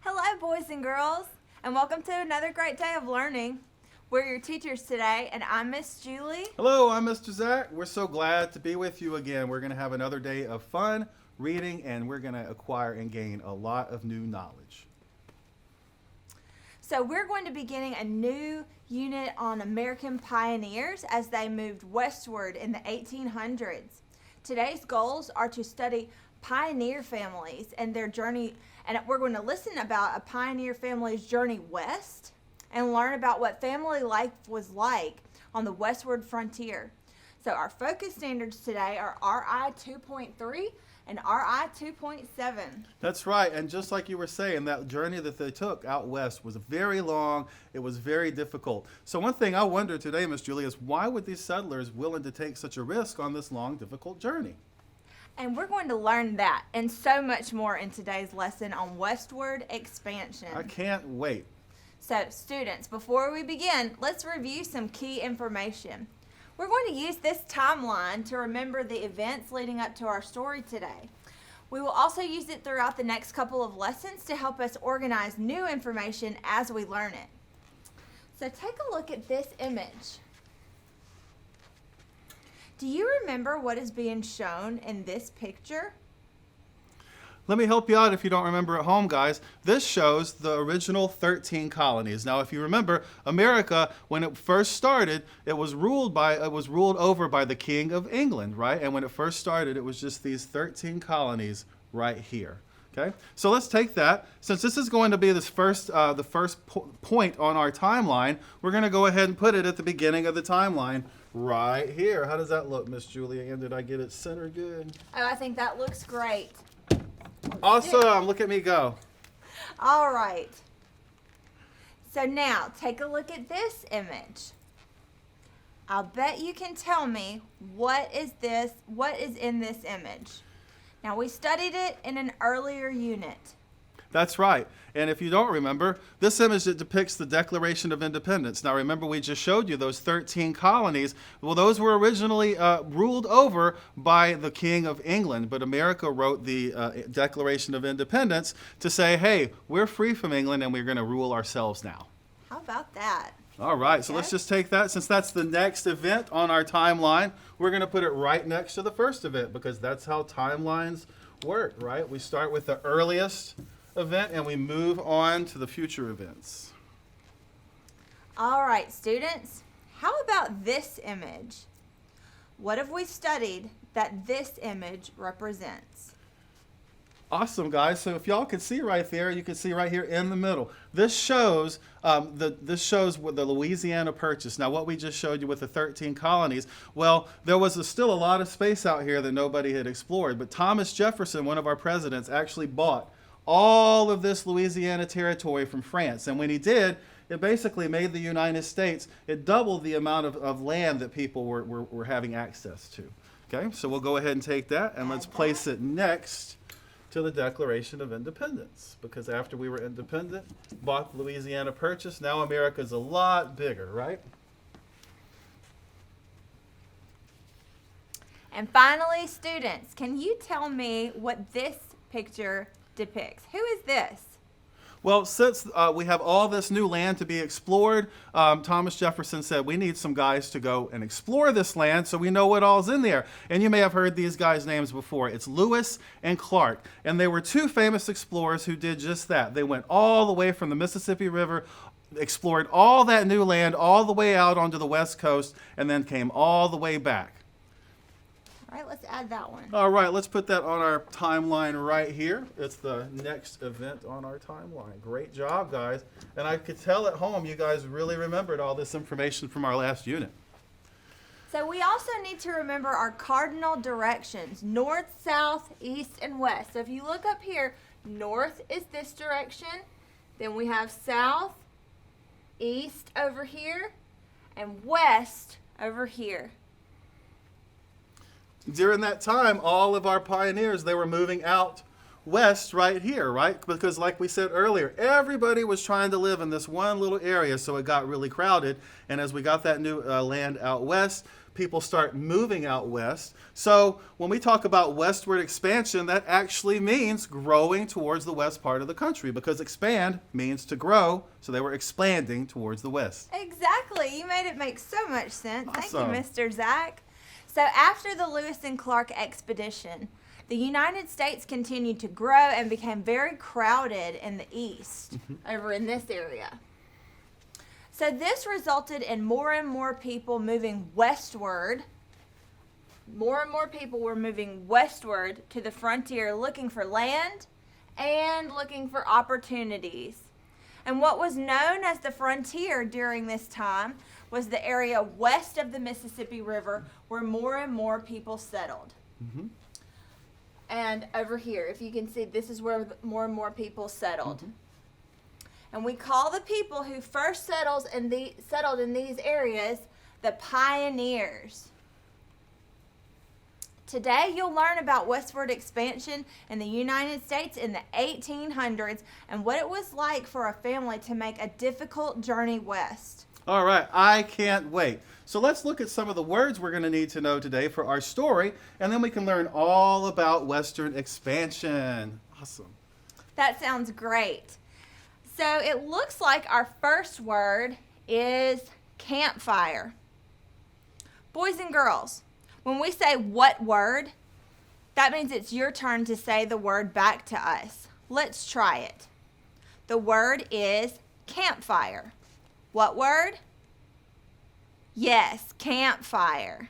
Hello, boys and girls, and welcome to another great day of learning. We're your teachers today, and I'm Miss Julie. Hello, I'm Mr. Zach. We're so glad to be with you again. We're going to have another day of fun, reading, and we're going to acquire and gain a lot of new knowledge. So we're going to be getting a new unit on American pioneers as they moved westward in the 1800s. Today's goals are to study pioneer families and their journey, and we're going to listen about a pioneer family's journey west and learn about what family life was like on the westward frontier. So our focus standards today are RI.2.3 and RI.2.7. That's right, and just like you were saying, that journey that they took out west was very long. It was very difficult. So one thing I wonder today, Miss Julie, is why would these settlers willing to take such a risk on this long, difficult journey? And we're going to learn that and so much more in today's lesson on Westward Expansion. I can't wait. So, students, before we begin, let's review some key information. We're going to use this timeline to remember the events leading up to our story today. We will also use it throughout the next couple of lessons to help us organize new information as we learn it. So, take a look at this image. Do you remember what is being shown in this picture? Let me help you out if you don't remember at home, guys. This shows the original 13 colonies. Now, if you remember, America, when it first started, it was ruled over by the King of England, right? And when it first started, it was just these 13 colonies right here. Okay, so let's take that. Since this is going to be the first point on our timeline, we're going to go ahead and put it at the beginning of the timeline right here. How does that look, Miss Julie? And did I get it centered good? Oh, I think that looks great. Awesome. Look at me go. All right. So now, take a look at this image. I'll bet you can tell me what is in this image. Now, we studied it in an earlier unit. That's right. And if you don't remember, this image that depicts the Declaration of Independence. Now remember, we just showed you those 13 colonies. Well, those were originally ruled over by the King of England, but America wrote the Declaration of Independence to say, hey, we're free from England and we're going to rule ourselves now. How about that? All right, so let's just take that. Since that's the next event on our timeline, we're going to put it right next to the first event because that's how timelines work, right? We start with the earliest event and we move on to the future events. All right, students, how about this image? What have we studied that this image represents? Awesome, guys. So if y'all can see right there, you can see right here in the middle. This shows the Louisiana Purchase. Now, what we just showed you with the 13 colonies, well, there was still a lot of space out here that nobody had explored. But Thomas Jefferson, one of our presidents, actually bought all of this Louisiana territory from France. And when he did, it basically made the United States, it doubled the amount of land that people were having access to. Okay, so we'll go ahead and take that and let's place it next to the Declaration of Independence. Because after we were independent, bought the Louisiana Purchase, now America's a lot bigger, right? And finally, students, can you tell me what this picture depicts? Who is this? Well, since we have all this new land to be explored, Thomas Jefferson said we need some guys to go and explore this land so we know what all's in there. And you may have heard these guys' names before. It's Lewis and Clark. And they were two famous explorers who did just that. They went all the way from the Mississippi River, explored all that new land all the way out onto the West Coast, and then came all the way back. All right, let's add that one. All right, let's put that on our timeline right here. It's the next event on our timeline. Great job, guys. And I could tell at home you guys really remembered all this information from our last unit. So we also need to remember our cardinal directions, north, south, east, and west. So if you look up here, north is this direction. Then we have south, east over here, and west over here. During that time, all of our pioneers, they were moving out west right here, right? Because like we said earlier, everybody was trying to live in this one little area, so it got really crowded. And as we got that new land out west, people start moving out west. So when we talk about westward expansion, that actually means growing towards the west part of the country, because expand means to grow. So they were expanding towards the west. Exactly. You made it make so much sense. Awesome. Thank you, Mr. Zach. So after the Lewis and Clark expedition, the United States continued to grow and became very crowded in the east, over in this area. So this resulted in more and more people moving westward. More and more people were moving westward to the frontier, looking for land and looking for opportunities. And what was known as the frontier during this time was the area west of the Mississippi River, where more and more people settled. Mm-hmm. And over here, if you can see, this is where more and more people settled. Mm-hmm. And we call the people who first settled in these areas the pioneers. Today, you'll learn about westward expansion in the United States in the 1800s and what it was like for a family to make a difficult journey west. All right, I can't wait. So let's look at some of the words we're going to need to know today for our story, and then we can learn all about western expansion. Awesome. That sounds great. So it looks like our first word is campfire. Boys and girls, when we say what word, that means it's your turn to say the word back to us. Let's try it. The word is campfire. What word? Yes, campfire.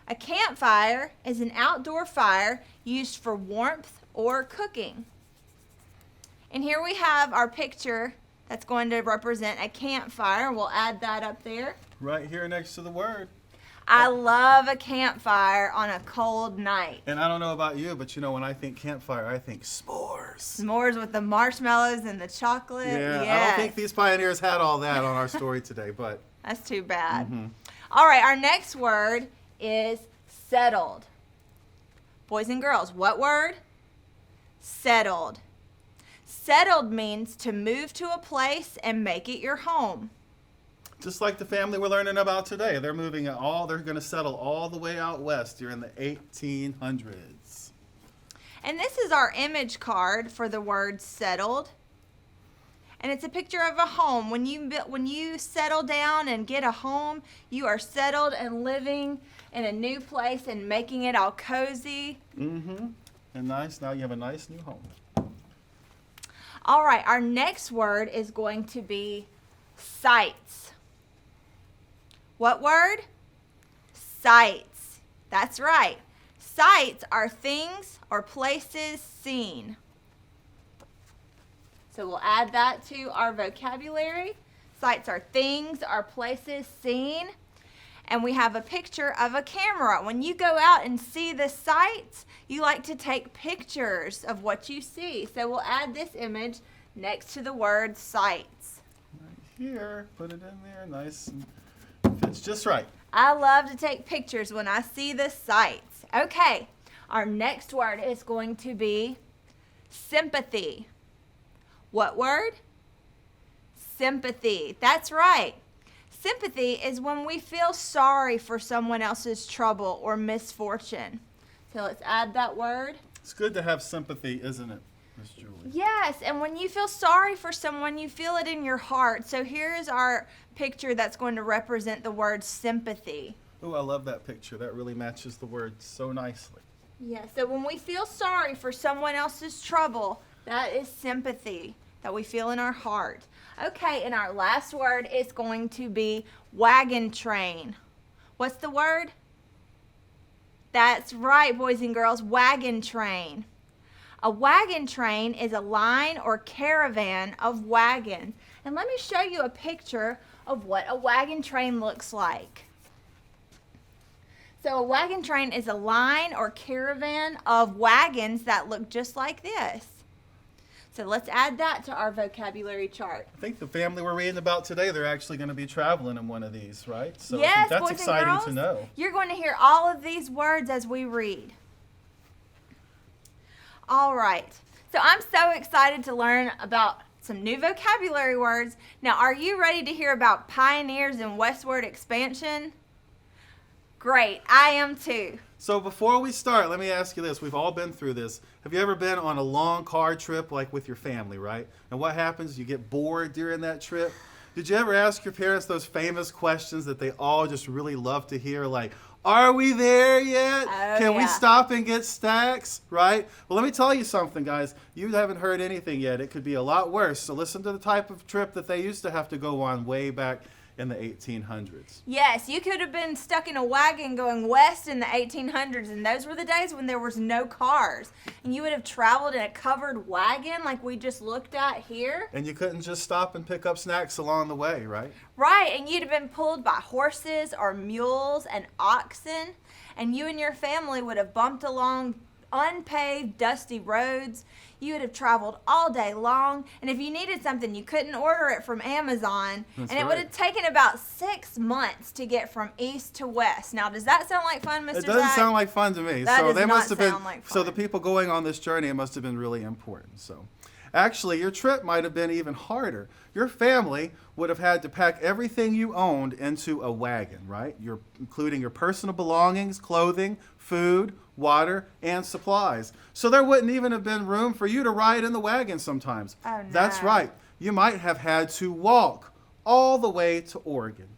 A campfire is an outdoor fire used for warmth or cooking. And here we have our picture that's going to represent a campfire. We'll add that up there. Right here next to the word. I love a campfire on a cold night. And I don't know about you, but when I think campfire, I think s'mores. S'mores with the marshmallows and the chocolate. Yeah, Yes. I don't think these pioneers had all that on our story today, but. That's too bad. Mm-hmm. All right, our next word is settled. Boys and girls, what word? Settled. Settled means to move to a place and make it your home. Just like the family we're learning about today. They're moving they're going to settle all the way out west during the 1800s. And this is our image card for the word settled. And it's a picture of a home. When you settle down and get a home, you are settled and living in a new place and making it all cozy. Mm-hmm. And nice. Now you have a nice new home. All right, our next word is going to be sights. What word? Sights. That's right. Sights are things or places seen. So we'll add that to our vocabulary. Sights are things or places seen. And we have a picture of a camera. When you go out and see the sights, you like to take pictures of what you see. So we'll add this image next to the word sights. Right here. Put it in there. Nice. And fits just right. I love to take pictures when I see the sights. Okay, our next word is going to be sympathy. What word? Sympathy. That's right. Sympathy is when we feel sorry for someone else's trouble or misfortune. So let's add that word. It's good to have sympathy, isn't it, Miss Julie? Yes, and when you feel sorry for someone, you feel it in your heart. So here's our picture that's going to represent the word sympathy. Oh, I love that picture. That really matches the word so nicely. Yeah, so when we feel sorry for someone else's trouble, that is sympathy that we feel in our heart. Okay, and our last word is going to be wagon train. What's the word? That's right, boys and girls, wagon train. A wagon train is a line or caravan of wagons. And let me show you a picture of what a wagon train looks like. So a wagon train is a line or caravan of wagons that look just like this. So let's add that to our vocabulary chart. I think the family we're reading about today, they're actually going to be traveling in one of these, right? So I Yes, think that's boys exciting and girls, to know. You're going to hear all of these words as we read. All right. So I'm so excited to learn about some new vocabulary words. Now, are you ready to hear about pioneers and westward expansion? Great. I am too. So before we start, let me ask you this. We've all been through this. Have you ever been on a long car trip like with your family, right? And what happens? You get bored during that trip. Did you ever ask your parents those famous questions that they all just really love to hear, like, are we there yet? Oh, Can we yeah. stop and get snacks, right? Well, let me tell you something, guys. You haven't heard anything yet. It could be a lot worse. So listen to the type of trip that they used to have to go on way back in the 1800s. Yes, you could have been stuck in a wagon going west in the 1800s, and those were the days when there was no cars. And you would have traveled in a covered wagon like we just looked at here. And you couldn't just stop and pick up snacks along the way, right? Right, and you'd have been pulled by horses or mules and oxen, and you and your family would have bumped along unpaved, dusty roads. You would have traveled all day long, and if you needed something, you couldn't order it from Amazon. That's and it right. would have taken about 6 months to get from east to west. Now, does that sound like fun, Mr. It doesn't Zach? sound like fun to me. That So does they not must have been sound like so fun. the people going on this journey, it must have been really important. So actually your trip might have been even harder. Your family would have had to pack everything you owned into a wagon, right? Including your personal belongings, clothing, food, water, and supplies. So there wouldn't even have been room for you to ride in the wagon sometimes. Oh, no. That's right. You might have had to walk all the way to Oregon.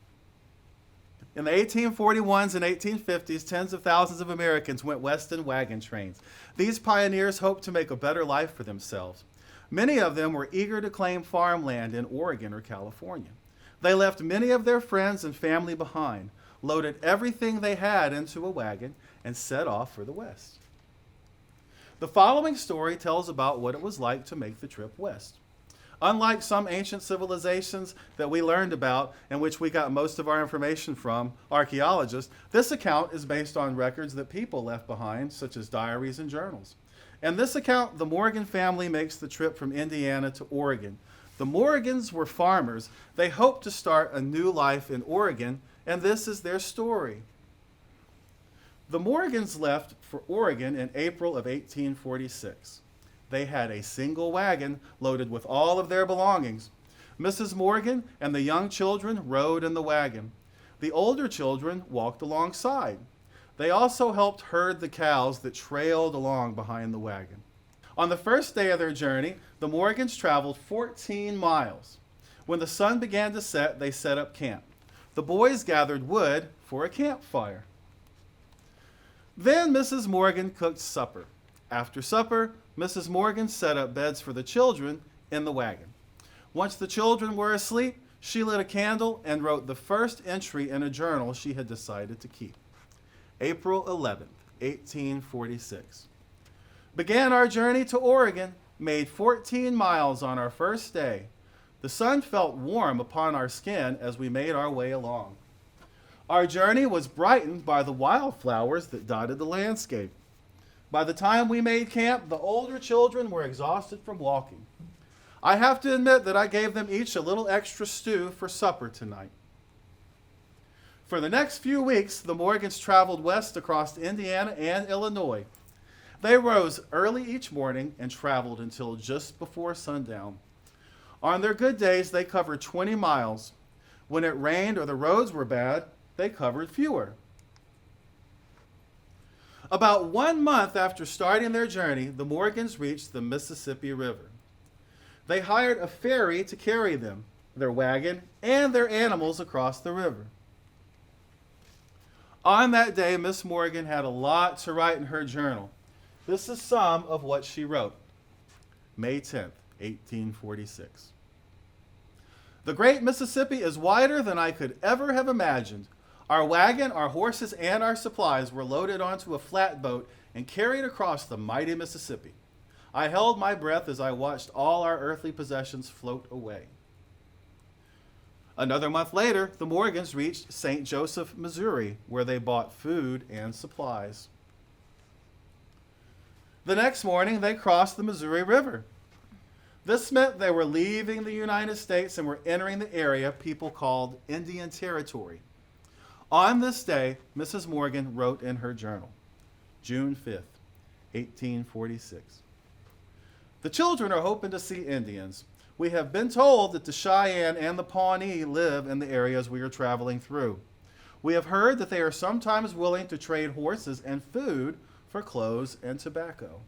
In the 1841s and 1850s, tens of thousands of Americans went west in wagon trains. These pioneers hoped to make a better life for themselves. Many of them were eager to claim farmland in Oregon or California. They left many of their friends and family behind, loaded everything they had into a wagon, and set off for the west. The following story tells about what it was like to make the trip west. Unlike some ancient civilizations that we learned about and which we got most of our information from archaeologists, this account is based on records that people left behind, such as diaries and journals. In this account, the Morgan family makes the trip from Indiana to Oregon. The Morgans were farmers. They hoped to start a new life in Oregon, and this is their story. The Morgans left for Oregon in April of 1846. They had a single wagon loaded with all of their belongings. Mrs. Morgan and the young children rode in the wagon. The older children walked alongside. They also helped herd the cows that trailed along behind the wagon. On the first day of their journey, the Morgans traveled 14 miles. When the sun began to set, they set up camp. The boys gathered wood for a campfire. Then Mrs. Morgan cooked supper. After supper, Mrs. Morgan set up beds for the children in the wagon. Once the children were asleep, she lit a candle and wrote the first entry in a journal she had decided to keep. April 11th, 1846. Began our journey to Oregon, made 14 miles on our first day. The sun felt warm upon our skin as we made our way along. Our journey was brightened by the wildflowers that dotted the landscape. By the time we made camp, the older children were exhausted from walking. I have to admit that I gave them each a little extra stew for supper tonight. For the next few weeks, the Morgans traveled west across Indiana and Illinois. They rose early each morning and traveled until just before sundown. On their good days, they covered 20 miles. When it rained or the roads were bad, they covered fewer. About 1 month after starting their journey, the Morgans reached the Mississippi River. They hired a ferry to carry them, their wagon, and their animals across the river. On that day, Miss Morgan had a lot to write in her journal. This is some of what she wrote. May 10th, 1846. The great Mississippi is wider than I could ever have imagined. Our wagon, our horses, and our supplies were loaded onto a flatboat and carried across the mighty Mississippi. I held my breath as I watched all our earthly possessions float away. Another month later, the Morgans reached St. Joseph, Missouri, where they bought food and supplies. The next morning, they crossed the Missouri River. This meant they were leaving the United States and were entering the area people called Indian Territory. On this day, Mrs. Morgan wrote in her journal, June 5th, 1846. The children are hoping to see Indians. We have been told that the Cheyenne and the Pawnee live in the areas we are traveling through. We have heard that they are sometimes willing to trade horses and food for clothes and tobacco.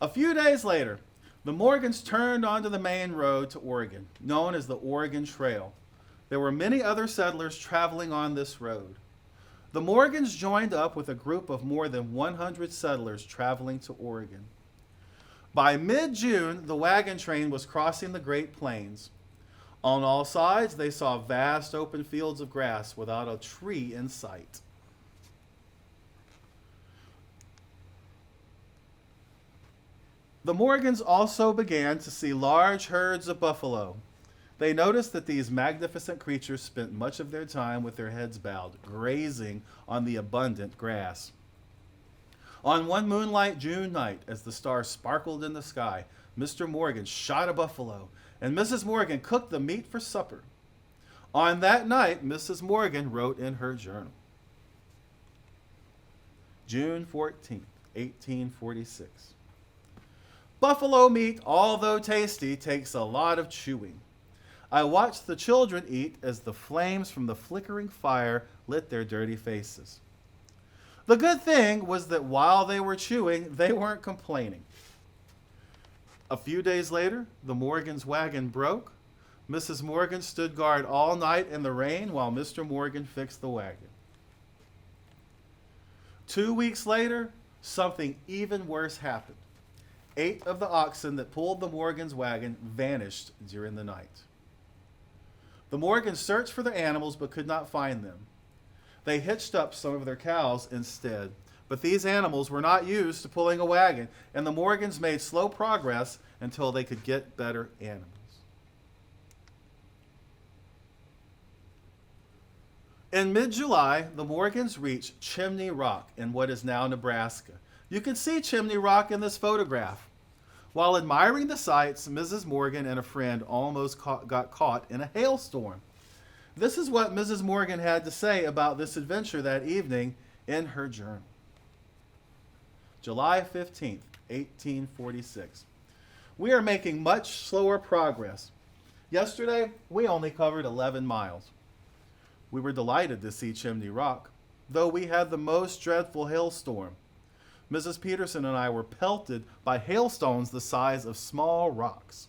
A few days later, the Morgans turned onto the main road to Oregon, known as the Oregon Trail. There were many other settlers traveling on this road. The Morgans joined up with a group of more than 100 settlers traveling to Oregon. By mid-June, the wagon train was crossing the Great Plains. On all sides, they saw vast open fields of grass without a tree in sight. The Morgans also began to see large herds of buffalo. They noticed that these magnificent creatures spent much of their time with their heads bowed, grazing on the abundant grass. On one moonlight June night, as the stars sparkled in the sky, Mr. Morgan shot a buffalo, and Mrs. Morgan cooked the meat for supper. On that night, Mrs. Morgan wrote in her journal, June 14th, 1846. Buffalo meat, although tasty, takes a lot of chewing. I watched the children eat as the flames from the flickering fire lit their dirty faces. The good thing was that while they were chewing, they weren't complaining. A few days later, the Morgan's wagon broke. Mrs. Morgan stood guard all night in the rain while Mr. Morgan fixed the wagon. 2 weeks later, something even worse happened. 8 of the oxen that pulled the Morgan's wagon vanished during the night. The Morgans searched for their animals but could not find them. They hitched up some of their cows instead, but these animals were not used to pulling a wagon, and the Morgans made slow progress until they could get better animals. In mid-July, the Morgans reached Chimney Rock in what is now Nebraska. You can see Chimney Rock in this photograph. While admiring the sights, Mrs. Morgan and a friend almost got caught in a hailstorm. This is what Mrs. Morgan had to say about this adventure that evening in her journal. July 15th, 1846. We are making much slower progress. Yesterday, we only covered 11 miles. We were delighted to see Chimney Rock, though we had the most dreadful hailstorm. Mrs. Peterson and I were pelted by hailstones the size of small rocks.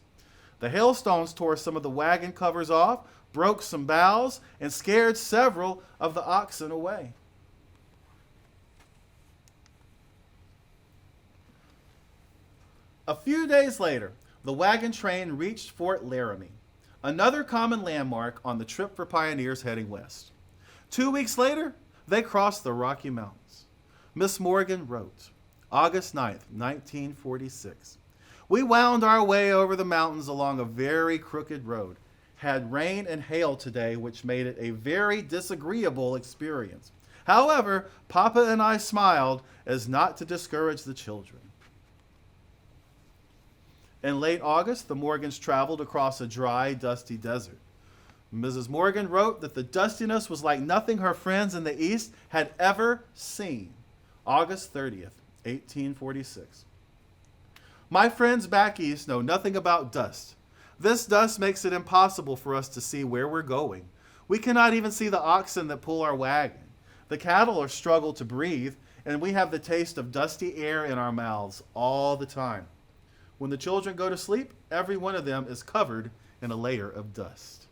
The hailstones tore some of the wagon covers off, broke some boughs, and scared several of the oxen away. A few days later, the wagon train reached Fort Laramie, another common landmark on the trip for pioneers heading west. 2 weeks later, they crossed the Rocky Mountains. Miss Morgan wrote, August 9th, 1946. We wound our way over the mountains along a very crooked road. Had rain and hail today, which made it a very disagreeable experience. However, Papa and I smiled as not to discourage the children. In late August, the Morgans traveled across a dry, dusty desert. Mrs. Morgan wrote that the dustiness was like nothing her friends in the East had ever seen. August 30th, 1846. My friends back east know nothing about dust. This dust makes it impossible for us to see where we're going. We cannot even see the oxen that pull our wagon. The cattle are struggle to breathe, and we have the taste of dusty air in our mouths all the time. When the children go to sleep, every one of them is covered in a layer of dust.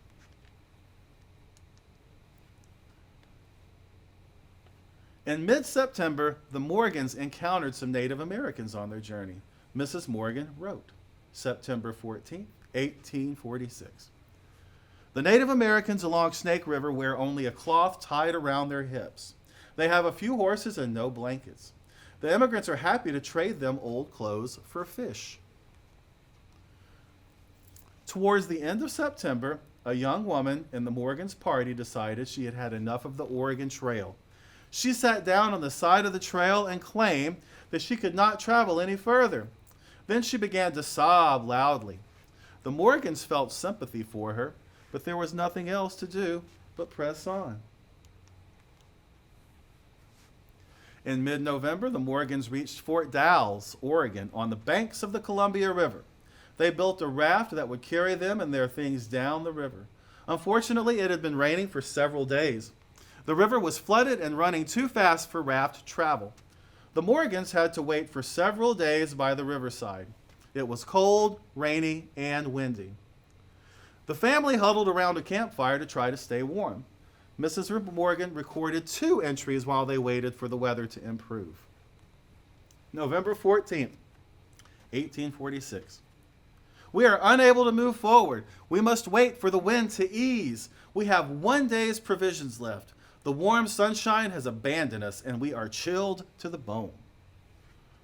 In mid-September, the Morgans encountered some Native Americans on their journey. Mrs. Morgan wrote, September 14, 1846. The Native Americans along Snake River wear only a cloth tied around their hips. They have a few horses and no blankets. The immigrants are happy to trade them old clothes for fish. Towards the end of September, a young woman in the Morgans' party decided she had had enough of the Oregon Trail. She sat down on the side of the trail and claimed that she could not travel any further. Then she began to sob loudly. The Morgans felt sympathy for her, but there was nothing else to do but press on. In mid-November, the Morgans reached Fort Dalles, Oregon, on the banks of the Columbia River. They built a raft that would carry them and their things down the river. Unfortunately, it had been raining for several days. The river was flooded and running too fast for raft travel. The Morgans had to wait for several days by the riverside. It was cold, rainy, and windy. The family huddled around a campfire to try to stay warm. Mrs. Morgan recorded 2 entries while they waited for the weather to improve. November 14th, 1846. We are unable to move forward. We must wait for the wind to ease. We have 1 day's provisions left. The warm sunshine has abandoned us, and we are chilled to the bone.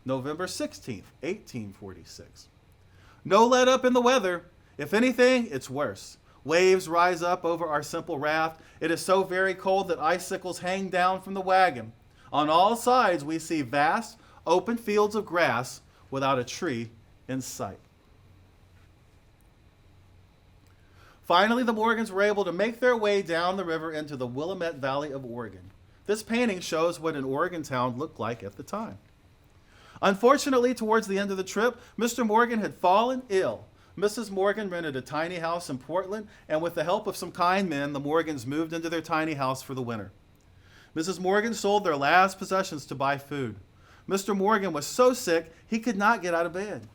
November 16th, 1846. No let up in the weather. If anything, it's worse. Waves rise up over our simple raft. It is so very cold that icicles hang down from the wagon. On all sides, we see vast, open fields of grass without a tree in sight. Finally, the Morgans were able to make their way down the river into the Willamette Valley of Oregon. This painting shows what an Oregon town looked like at the time. Unfortunately, towards the end of the trip, Mr. Morgan had fallen ill. Mrs. Morgan rented a tiny house in Portland, and with the help of some kind men, the Morgans moved into their tiny house for the winter. Mrs. Morgan sold their last possessions to buy food. Mr. Morgan was so sick he could not get out of bed.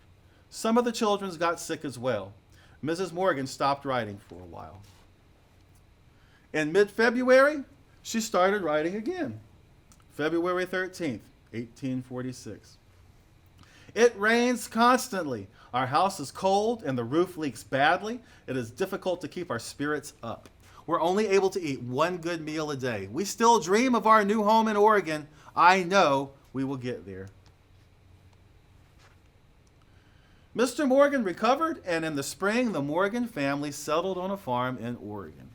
Some of the children got sick as well. Mrs. Morgan stopped writing for a while. In mid-February, she started writing again. February 13th, 1846. It rains constantly. Our house is cold and the roof leaks badly. It is difficult to keep our spirits up. We're only able to eat 1 good meal a day. We still dream of our new home in Oregon. I know we will get there. Mr. Morgan recovered, and in the spring, the Morgan family settled on a farm in Oregon.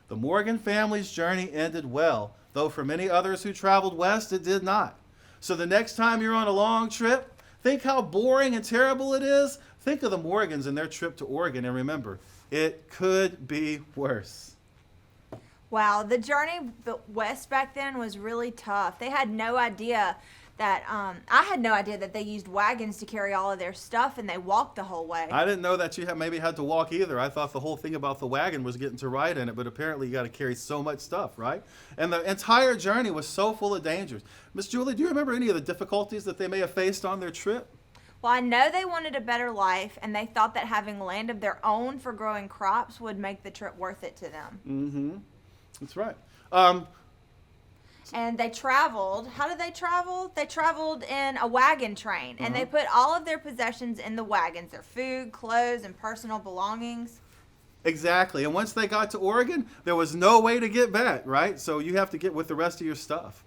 The Morgan family's journey ended well, though for many others who traveled west, it did not. So the next time you're on a long trip, think how boring and terrible it is. Think of the Morgans and their trip to Oregon, and remember, it could be worse. Wow, the journey west back then was really tough. They had no idea that, I had no idea that they used wagons to carry all of their stuff, and they walked the whole way. I didn't know that you maybe had to walk either. I thought the whole thing about the wagon was getting to ride in it, but apparently you got to carry so much stuff, right? And the entire journey was so full of dangers. Miss Julie, do you remember any of the difficulties that they may have faced on their trip? Well, I know they wanted a better life, and they thought that having land of their own for growing crops would make the trip worth it to them. Mm-hmm. That's right. And they traveled. How did they travel? They traveled in a wagon train, and they put all of their possessions in the wagons, their food, clothes, and personal belongings. Exactly. And once they got to Oregon, there was no way to get back, right? So you have to get with the rest of your stuff.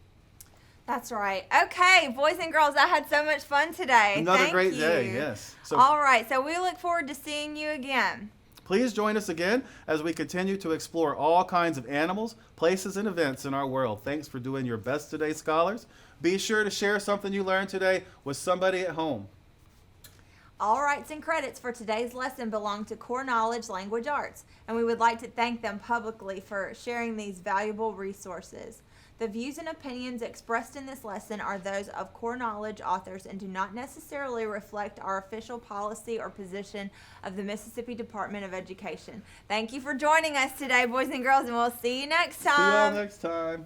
That's right. Okay, boys and girls, I had so much fun today. Another great day, yes. So, all right, so we look forward to seeing you again. Please join us again as we continue to explore all kinds of animals, places, and events in our world. Thanks for doing your best today, scholars. Be sure to share something you learned today with somebody at home. All rights and credits for today's lesson belong to Core Knowledge Language Arts, and we would like to thank them publicly for sharing these valuable resources. The views and opinions expressed in this lesson are those of Core Knowledge authors and do not necessarily reflect our official policy or position of the Mississippi Department of Education. Thank you for joining us today, boys and girls, and we'll see you next time. See y'all next time.